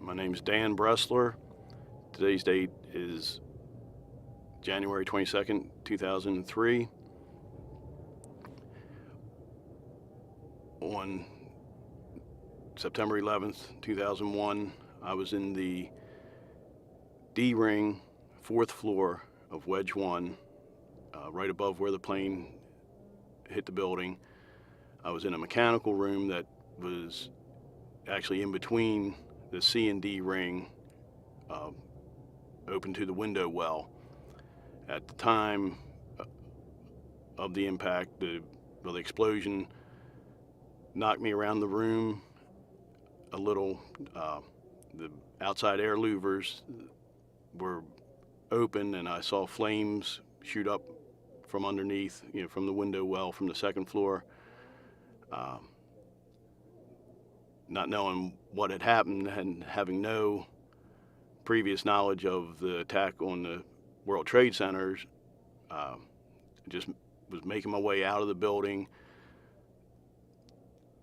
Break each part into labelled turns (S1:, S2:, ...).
S1: My name is Dan Bressler. Today's date is January 22nd, 2003. On September 11th, 2001, I was in the D ring, 4th floor of Wedge 1, right above where the plane hit the building. I was in a mechanical room that was actually in between the C and D ring, open to the window well. At the time of the impact, the explosion knocked me around the room a little. The outside air louvers were open, and I saw flames shoot up from underneath, from the window well from the 2nd floor. Not knowing what had happened and having no previous knowledge of the attack on the World Trade Centers, just was making my way out of the building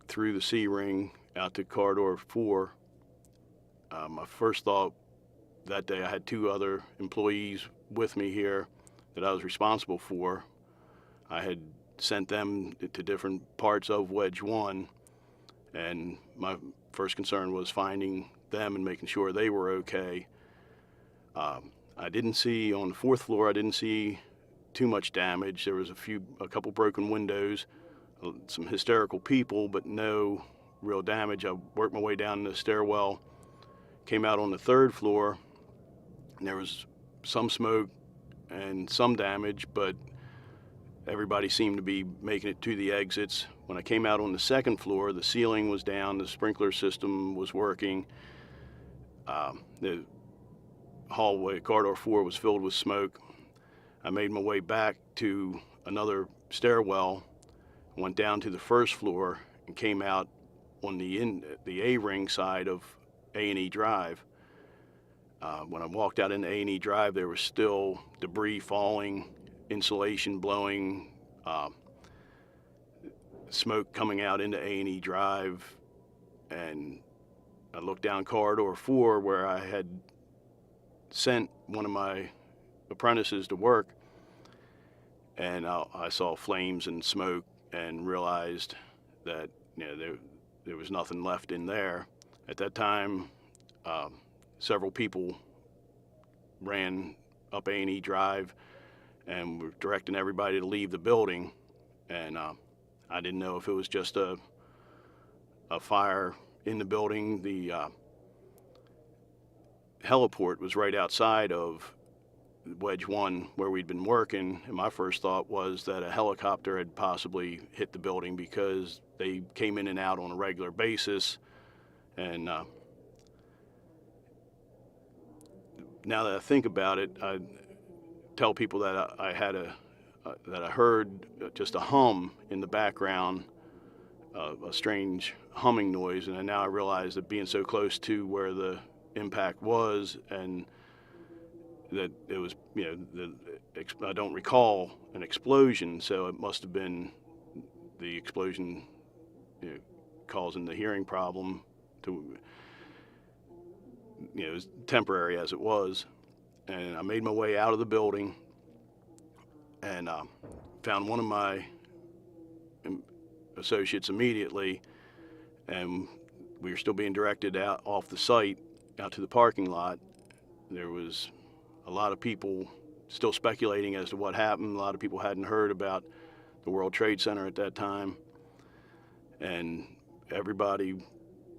S1: through the C ring out to corridor 4. My first thought that day, I had 2 other employees with me here that I was responsible for. I had sent them to different parts of Wedge 1, and my first concern was finding them and making sure they were okay. I didn't see, on the 4th floor, I didn't see too much damage. There was a couple broken windows, some hysterical people, but no real damage. I worked my way down the stairwell, came out on the 3rd floor, and there was some smoke and some damage, but everybody seemed to be making it to the exits. When I came out on the 2nd floor, the ceiling was down, the sprinkler system was working. The hallway, corridor 4, was filled with smoke. I made my way back to another stairwell, went down to the 1st floor, and came out on the A-ring side of A&E Drive. When I walked out into A&E Drive, there was still debris falling, insulation blowing, smoke coming out into A&E Drive, and I looked down corridor 4 where I had sent one of my apprentices to work, and I saw flames and smoke and realized that there was nothing left in there. At that time, several people ran up A&E Drive and were directing everybody to leave the building, and I didn't know if it was just a fire in the building. The heliport was right outside of Wedge 1 where we'd been working, and my first thought was that a helicopter had possibly hit the building because they came in and out on a regular basis. And now that I think about it, I tell people that I heard just a hum in the background, a strange humming noise, and now I realize that being so close to where the impact was, and that it was, I don't recall an explosion, so it must have been the explosion causing the hearing problem to, as temporary as it was. And I made my way out of the building and found one of my associates immediately, and we were still being directed out off the site out to the parking lot. There was a lot of people still speculating as to what happened. A lot of people hadn't heard about the World Trade Center at that time, and everybody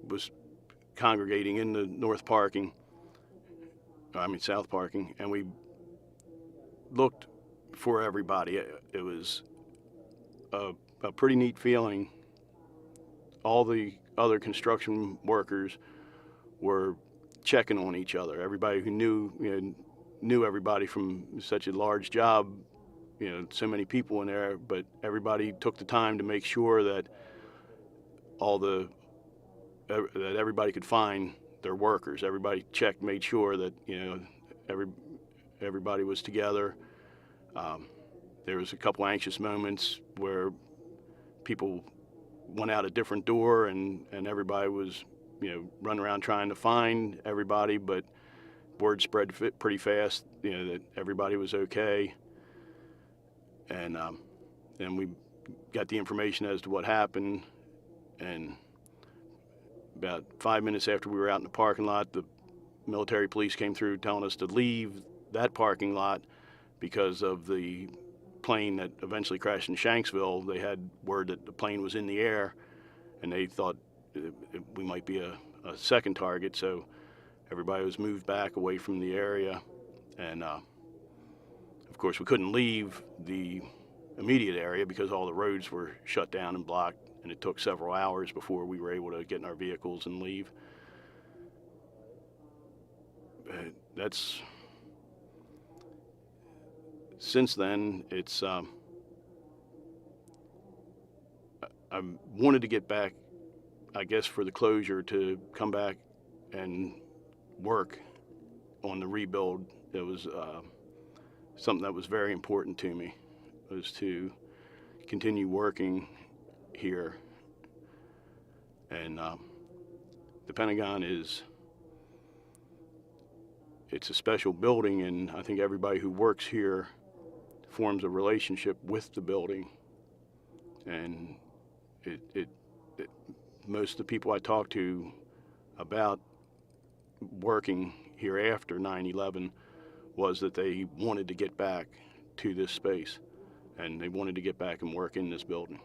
S1: was congregating in the south parking, and we looked for everybody. It was a pretty neat feeling. All the other construction workers were checking on each other. Everybody who knew everybody from such a large job, so many people in there, but everybody took the time to make sure that that everybody could find their workers. Everybody checked, made sure that everybody was together. There was a couple anxious moments where people went out a different door, and everybody was run around trying to find everybody, but word spread pretty fast, that everybody was okay. And we got the information as to what happened. And about 5 minutes after we were out in the parking lot, the military police came through telling us to leave that parking lot because of the plane that eventually crashed in Shanksville. They had word that the plane was in the air, and they thought we might be a second target, so everybody was moved back away from the area. And of course, we couldn't leave the immediate area because all the roads were shut down and blocked, and it took several hours before we were able to get in our vehicles and leave. That's since then. It's I wanted to get back, I guess, for the closure, to come back and work on the rebuild. It was something that was very important to me, was to continue working here. And the Pentagon it's a special building, and I think everybody who works here forms a relationship with the building. And most of the people I talk to about working here after 9/11 was that they wanted to get back to this space, and they wanted to get back and work in this building.